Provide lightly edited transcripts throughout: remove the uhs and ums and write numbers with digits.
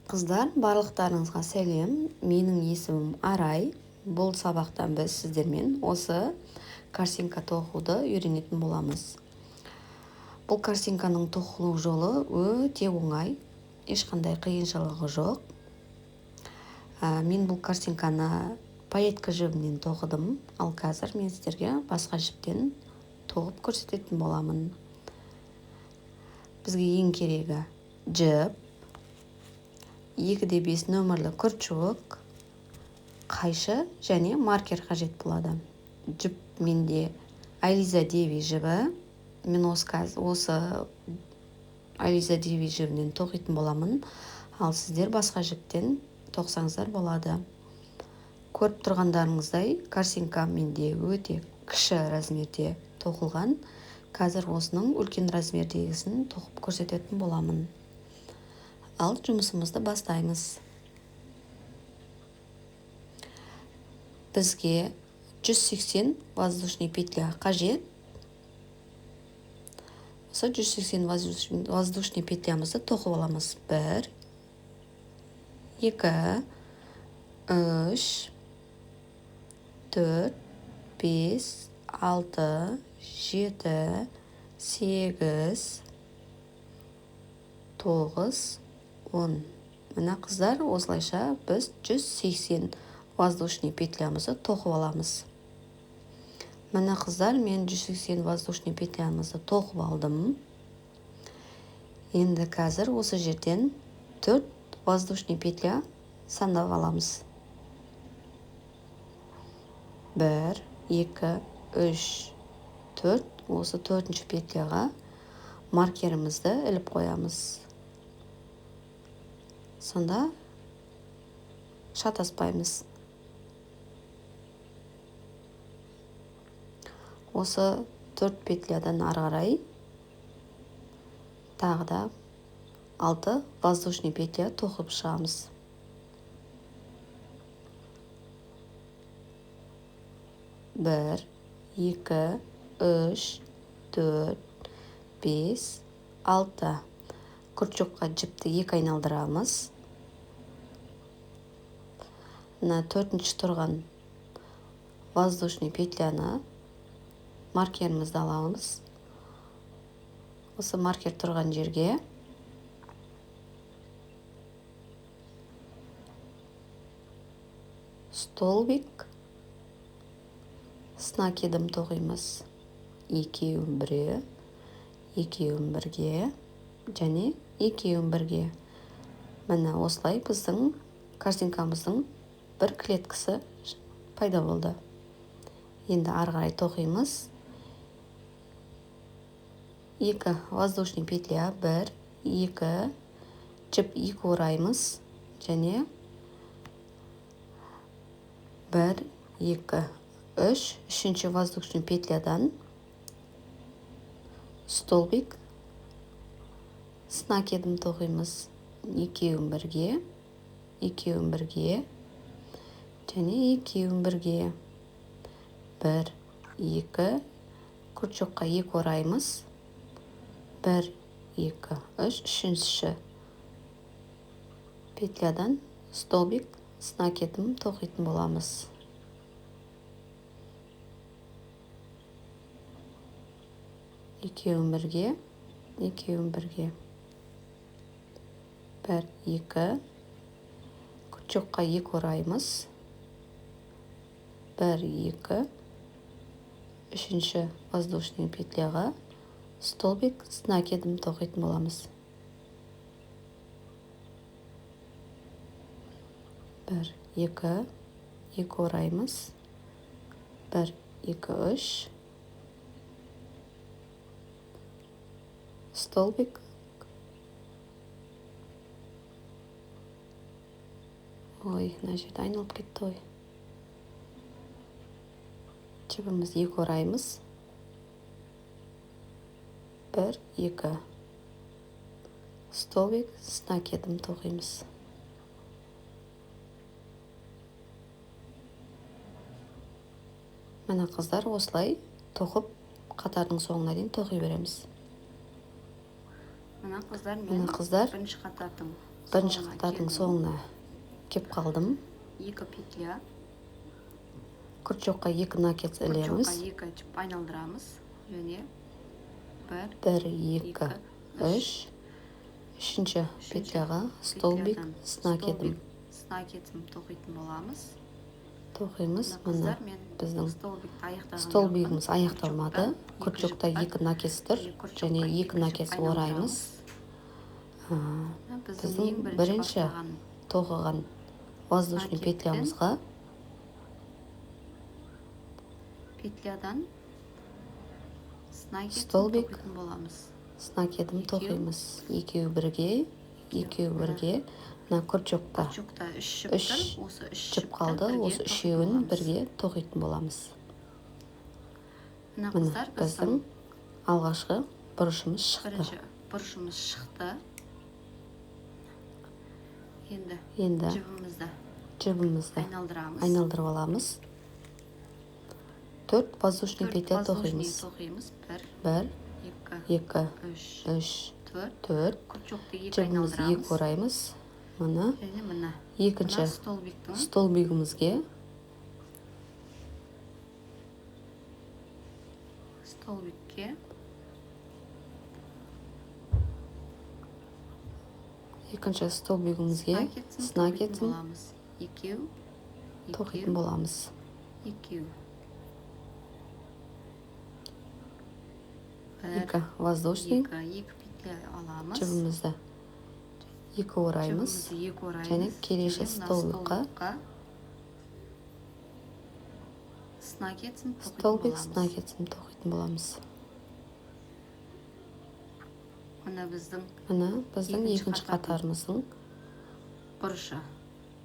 Қыздар, барлықтарыңызға сәлем. Менің есімім Арай. Бұл сабақтан біз сіздермен осы картинка тоқуды үйренетін боламыз. Бұл картинканың тоқылу жолы өте оңай, ешқандай қиыншылығы жоқ. Мен бұл картинканы пайетка жібінен тоқыдым, ал қазір мен сіздерге басқа жіптен тоқып көрсететін боламын. Бізге ең керегі жіп, 2/5 нөмірлі күртшік, қайшы және маркер қажет болады. Жіп менде Ализа Деви жібі. Мен осы Ализа Деви жібінен тоқитын боламын. Ал сіздер басқа жіптен тоқсаңыздар болады. Көріп тұрғандарыңыздай, картинка менде өте кіші размерде тоқылған. Қазір осының үлкен размердегісін тоқып көрсететін боламын. Ал жұмысымызды бастаймыз. Бізге 180 воздушный петля қажет. Осы 180 воздушный петлямызды тоқып аламыз. 1, 2, 3, 4, 5, 6, 7, 8, 9, 10. Мына қыздар, осылайша біз 180 воздушный петлямызды тоқып аламыз. Мына қыздар, мен 180 воздушный петлямызды тоқып алдым. Енді қазір осы жерден 4 воздушный петля сандап аламыз. 1, 2, 3, 4. Осы 4-ші петляға маркерімізді іліп қоямыз. Сонда шатаспаймыз. Осы 4 петлядан ары қарай тағы да 6 воздушный петля тоқып шығамыз. 1, 2, 3, 4, 5, 6. Күртшікқа жіпті 2 айналдырамыз. Мына 4-ші тұрған воздушный петляны маркерімізді аламыз. Осы маркер тұрған жерге столбик с накидом тоқимыз. Екеуін бірге және екеуін бірге. Міне осылай біздің картинкамыздың бір клеткасы пайда болды. Енді ары қарай тоқимыз. 2 воздушный петля, 1, 2, жіп 2 ораймыз және 1, 2, 3, 3-ші воздушный петлядан столбик с накидом тоқимыз. Екеуін бірге және екеуін бірге. 1, 2, күртшікқа 2 ораймыз. 1, 2, 3, 3-ші петлядан столбик с накидом тоқитын боламыз. Екеуін бірге. 1, 2, күртшікқа 2 ораймыз. 1, 2, 3-ші воздушный петляға столбик с накидом тоқитын боламыз. 1, 2, 2 ораймыз. 1, 2, 3, столбик. Ой, мына жерде айналып кетті ғой. Жібіміз 2 ораймыз. 1, 2, столбик с накидом тоқимыз. Мына қыздар, осылай тоқып қатардың соңына дейін тоқи береміз. Мына қыздар Мына қыздар бірінші қатардың бірінші қатардың соңына кеп қалдым. 2 петля. Күртшоққа 2 накид ілеміз. Күртшоққа 2 жіп айналдырамыз. Және 1, 1, 2, 3. Үшінші петляға столбик с накидім. С накидім тоқитын боламыз. Тоқимыз. Мына біздің столбикті столбигіміз аяқталмады. Күртшоқта 2 накид тұр, және 2 накид ораймыз. Біздің бірінші тоқыған воздушный петлямызға петлядан столбик тоқитын боламыз. с накидім тоқимыз. Екеуі бірге. Мына күртшоқта 3 жіп қалды. Осы үшеуін бірге тоқитын боламыз. Мына Мына біздің алғашқы бұрышымыз шықты. бірінші бұрышымыз шықты. Енді жібімізді айналдырып аламыз. 4 воздушный петля тоқимыз. 1, 2, 3, 4. Жібімізді 2 ораймыз. Мына екінші столбигімізге с накидім тоқитын боламыз. 2 воздушный жібімізді 2 ораймыз. Және келесі столбикқа столбик с накидім тоқитын боламыз. Мына біздің екінші қатарымыздың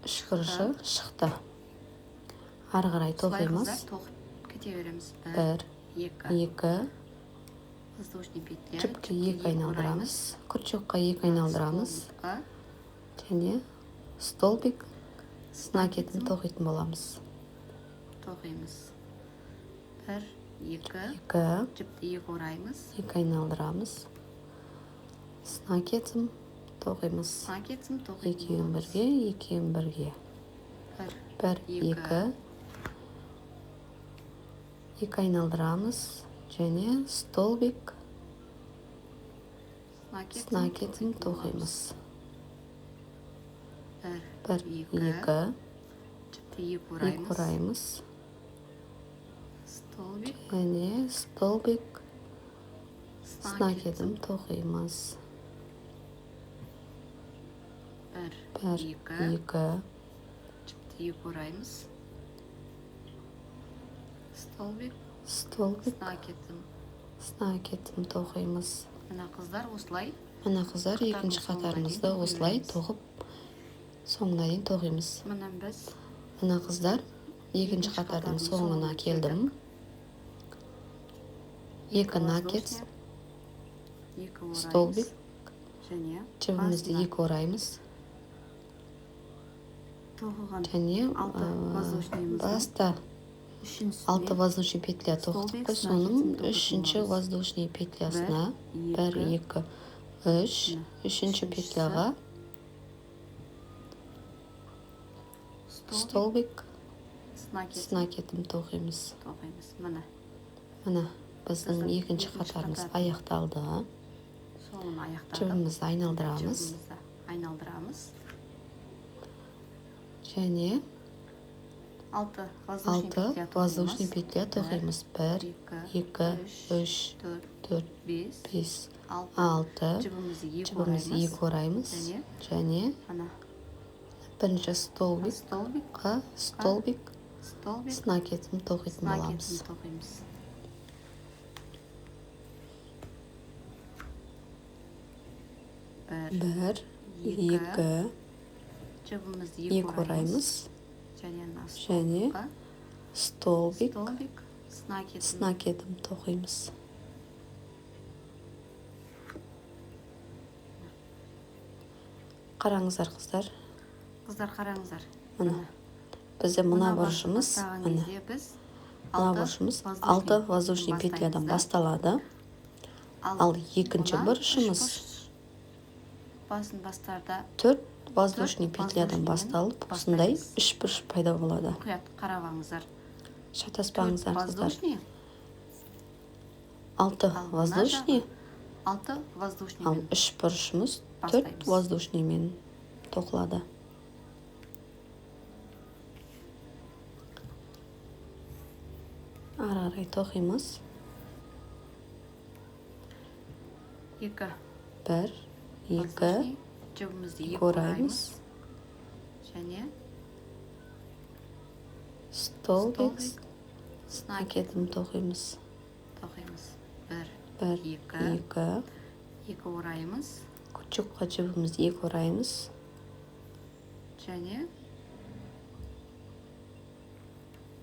үшкіріші шықты. Ары қарай тоқимыз. 1, 2, жіпке 2 айналдырамыз. Күртшоққа 2 айналдырамыз. Және столбик с накидім тоқитын боламыз. 1, 2, жіпті 2 ораймыз. 2 айналдырамыз. С накидім тоқимыз. Екеуін бірге. 1, 2 айналдырамыз. Және столбик с накидім тоқимыз. 1, 2, 2 ораймыз. Және столбик с накидім тоқимыз. 1, 2, жіпті 2 ораймыз. Столбик с накидім тоқимыз. Мына қыздар осылай. Мына қыздар екінші қатарымызды осылай тоқып соңына дейін тоқимыз. Мына қыздар екінші қатардың соңына келдім. 2 накид столбик жібімізді 2 ораймыз. Және баста 6 воздушный петля тоқтық қой, соның 3-ші воздушный петлясына 1, 2, 3, 3-ші петляға столбик с накидім тоқимыз. Мына біздің екінші қатарымыз аяқталды. Жібімізді айналдырамыз. Және 6 воздушный петля тоқимыз. 1, 2, 3, 4, 5, 6. Жібімізді 2 ораймыз. Және бірінші столбикқа столбик с накидім тоқитын боламыз. 1, 2, 2 ораймыз. Және столбик с накидім тоқимыз. Қараңыздар қыздар. Қараңыздар. Бізде мына бұрышымыз, мына бұрышымыз 6 воздушный петлядан басталады. Ал екінші бұрышымыз бастарда 4 воздушный Төрт петлядан воздушныймен басталып, осындай бастаймыз. 3 бұрыш пайда болады. мұқият қарап алыңыздар. Шатаспаңыздар қыздар. Воздушный, 6 ал мына воздушный, жағы 6 ал воздушныймен 3 бұрышымыз 4 бастаймыз. воздушныймен тоқылады. Ары қарай тоқимыз. 2 1, 2, воздушный, жібімізді 2 ораймыз. ораймыз. Және Столбик, снакет накетім тоқимыз. тоқимыз. 1, 1, 2, 2 ораймыз. күртшікқа жібімізді 2 ораймыз. Және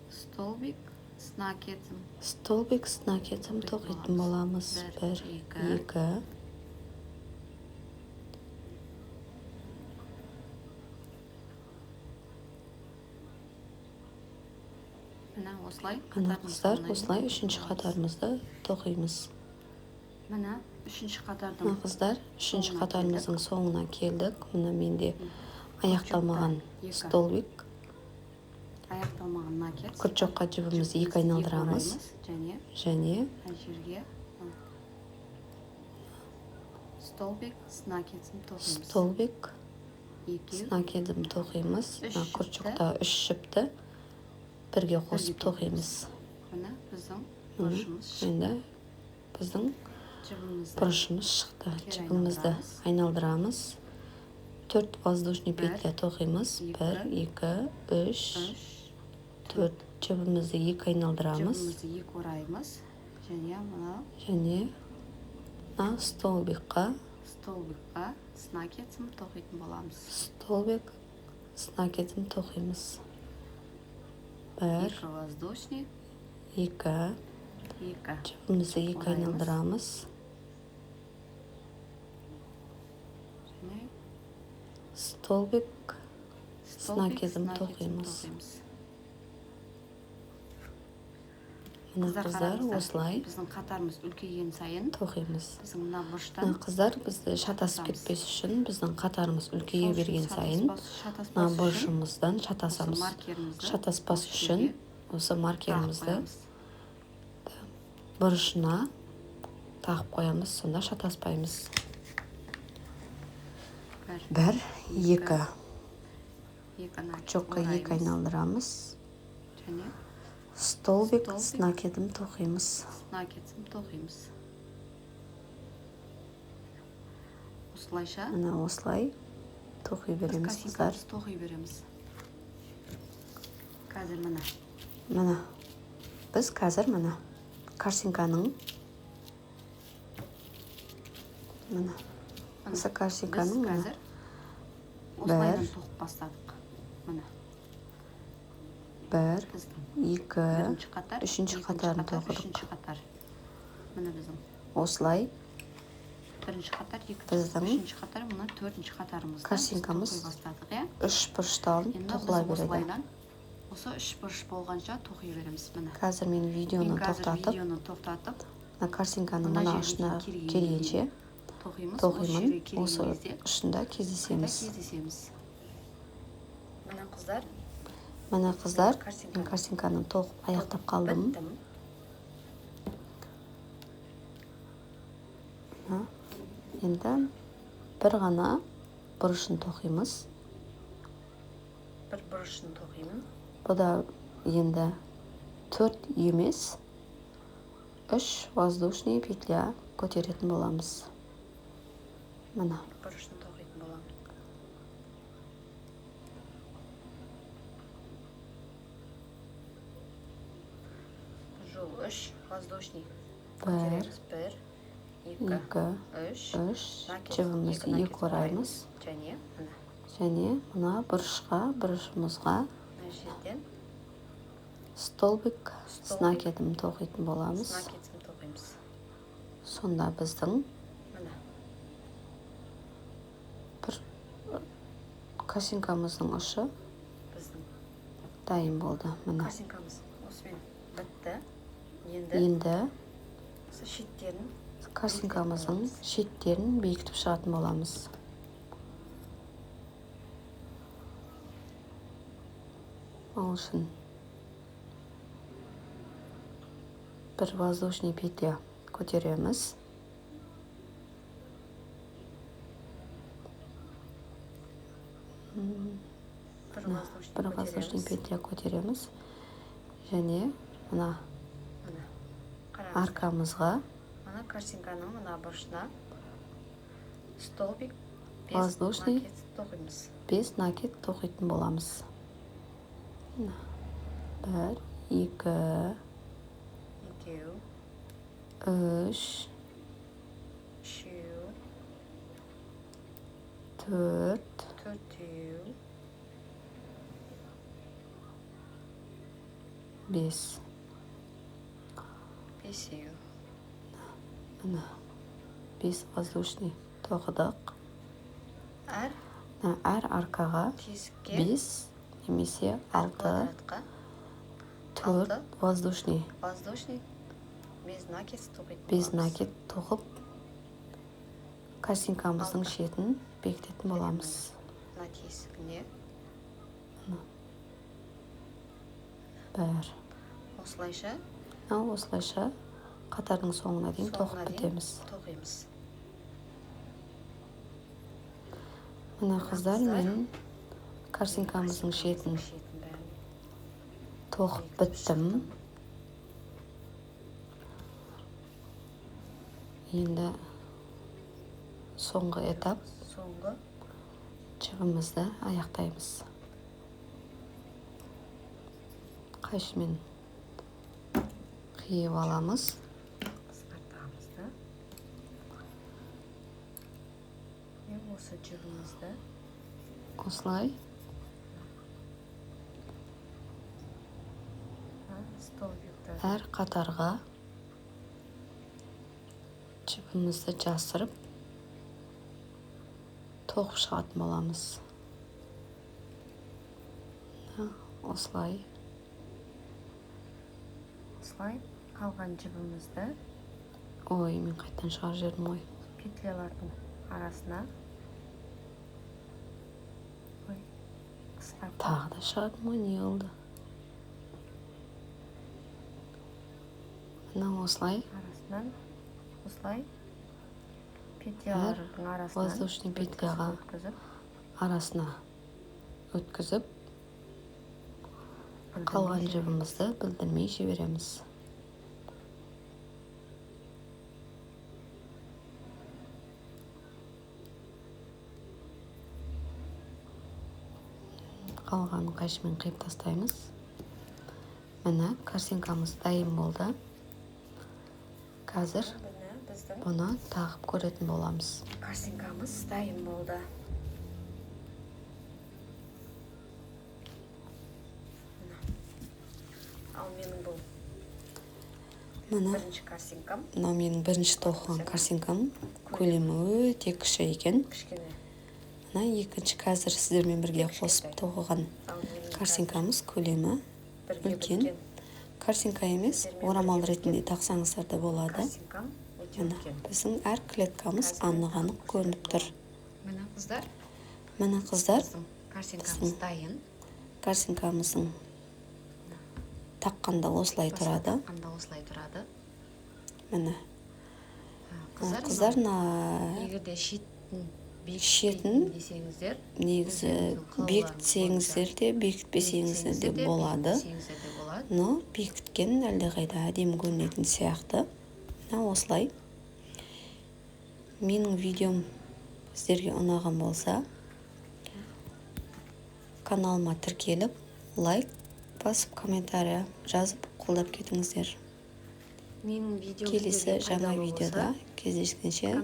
столбик снакетім. Столбик с накетім тоқитын боламыз. 1, 2, Мына осылай. Мына қыздар, осылай 3-ші қатарымызды тоқимыз. Мына 3-ші қатардың Мына қыздар, 3-ші қатарымыздың соңына келдік. Мына менде аяқталмаған столбик. аяқталмаған накет. Күртшікқа жібімізді 2 айналдырамыз. Және мына жерге столбик с накетін тоқимыз. столбик Екеу с накетім тоқимыз. Үш Мына жіпті. күртшікта 3 жіпті бірге қосып тоқимыз. мына біздің Мына бұрышымыз енді біздің жібімізді бұрышымыз шықты. Кері Жібімізді айналдырамыз. 4 воздушный петля тоқимыз. 1, 2, 3, 4 жібімізді 2 айналдырамыз. жібімізді 2 ораймыз. Және мына Және мына столбикқа с накетін тоқитын боламыз. столбик с накетін тоқимыз. 1, 2 воздушный, 2 2 жібімізді 2 айналдырамыз. және Столбик с накетім накетін тоқимыз. тоқимыз. Мына қыздар қараңыздар, осылай біздің қатарымыз үлкейген сайын тоқимыз. біздің мына Мына бұрыштан қыздар бізді шатасып кетпес үшін біздің қатарымыз үлкейе берген сайын мына шатаспас үшін бұрышымыздан осы шатасамыз. маркерімізді Шатаспас осы үшін жерге осы тағып маркерімізді қоямыз. бұрышына тағып қоямыз, сонда шатаспаймыз. Бір, 1, 2 екі накет Күртшікқа 2 ораймыз. айналдырамыз. Және Столбик с Столбик. накетім тоқимыз. накетін тоқимыз. Осылайша Мына осылай тоқи біз береміз қыздар. косинкамызды тоқи береміз. Қазір мына Мына біз қазір мына картинканың мына осы біз картинканың мына қазір осылайдан тоқып бастадық. Мына 1, біздің 2 бірінші қатар, үшінші екінші қатарын қатар, тоқыдық. үшінші қатар. Мына біздің осылай бірінші қатар, екінші Біздің үшінші қатар, мына төртінші қатарымызды картинкамыз тоқи бастадық, иә? 3 бұрыштан Енді тоқыла біз береді. осылайдан осы 3 бұрыш болғанша тоқи береміз. Мына Қазір мен видеоны мен қазір тоқтатып, видеоны тоқтатып мына картинканың мына мына жерге ұшына келгенше келгенше тоқимыз. Осы тоқимын. жерге Осы келген кезде ұшында қайта кездесеміз. кездесеміз. Мына қыздар Мына қыздар, картинка. мен картинканы тоқып аяқтап қалдым. біттім. Мына, енді бір ғана бұрышын тоқимыз. Бір бұрышын тоқимын. Бұда енді 4 емес 3 воздушный петля көтеретін боламыз. Мына Бұрышын тоқитын боламын. Жол 3 воздушный. 1, Көтереміз. 1, 2, 2, 3. 3 жібімізді 2 ораймыз. Және мына Және мына бұрышымызға мына жерден столбик с накетім тоқитын боламыз. накетін тоқимыз. Сонда біздің Мына бір косинкамыздың ұшы біздің дайын болды. Мына косинкамыз осымен бітті. енді осы шеттерін косинкамыздың шеттерін бекітіп шығатын боламыз. Ол үшін бір воздушный петля көтереміз. Бір воздушный петля көтереміз. Және мына аркамызға Мына картинканың мына бұрышына столбик воздушный 5 накет тоқимыз. 5 накет тоқитын боламыз. 1, 2, 2, 3, 3, 4, 4, 5. 5. Мына 5 воздушный тоқыдық. Әр аркаға 5 немесе 6, 4 воздушный 5 накет тоқып картинкамыздың шетін бекітетін боламыз. Мына тесігіне Бір. осылайша қатардың соңына дейін тоқып бітеміз. тоқимыз. Мына қыздар, мен картинкамыздың шетін тоқып біттім. Енді соңғы этап жібімізді аяқтаймыз. Қайшымен қиып аламыз. Қысқартамызды. Осы жібімізді Осылай әр қатарға жібімізді жасырып тоқып шығатын боламыз. Осылай қалған жібімізді мен қайттан шығар жердім ой. петлялардың арасына Тағы да шығардым ой, не oldu? Мына осылай петлялардың арасынан воздушный петляға арасына өткізіп қалған жібімізді білдірмей жібереміз. Қалғанын қайшымен қиып тастаймыз. Міне картинкамыз дайын болды. Қазір бұны тағып көретін боламыз. Картинкамыз дайын болды. Ал менің бұл бірінші картинкам. Мынау менің бірінші тоқыған картинкам. Көлемі өте кіші екен. Мына екінші қазір сіздермен бірге қосып тоқыған картинкамыз көлемі үлкен. Картинка емес, орамал ретінде тақсаңыздар да болады. Біздің әр клеткамыз анық-анық көрініп тұр. Міне қыздар, картинкамыз дайын. Картинкамыздың таққанда осылай тұрады. Міне. Қыздар, егерде шетін негізі бекітсеңіздер де, бекітпесеңіздер де болады. Но бекіткен әлдеқайда әдемі көрінетін сияқты. Осылай. Менің видеом сіздерге ұнаған болса, каналыма тіркеліп, лайк басып, комментария жазып қолдап кетіңіздер. Келесі жаңа видеода кездескенше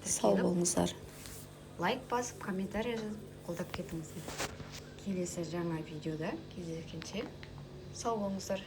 сау болыңыздар. Лайк басып, комментария жазып қолдап кетіңіздер. Келесі жаңа видеода кездескенше сау болыңыздар.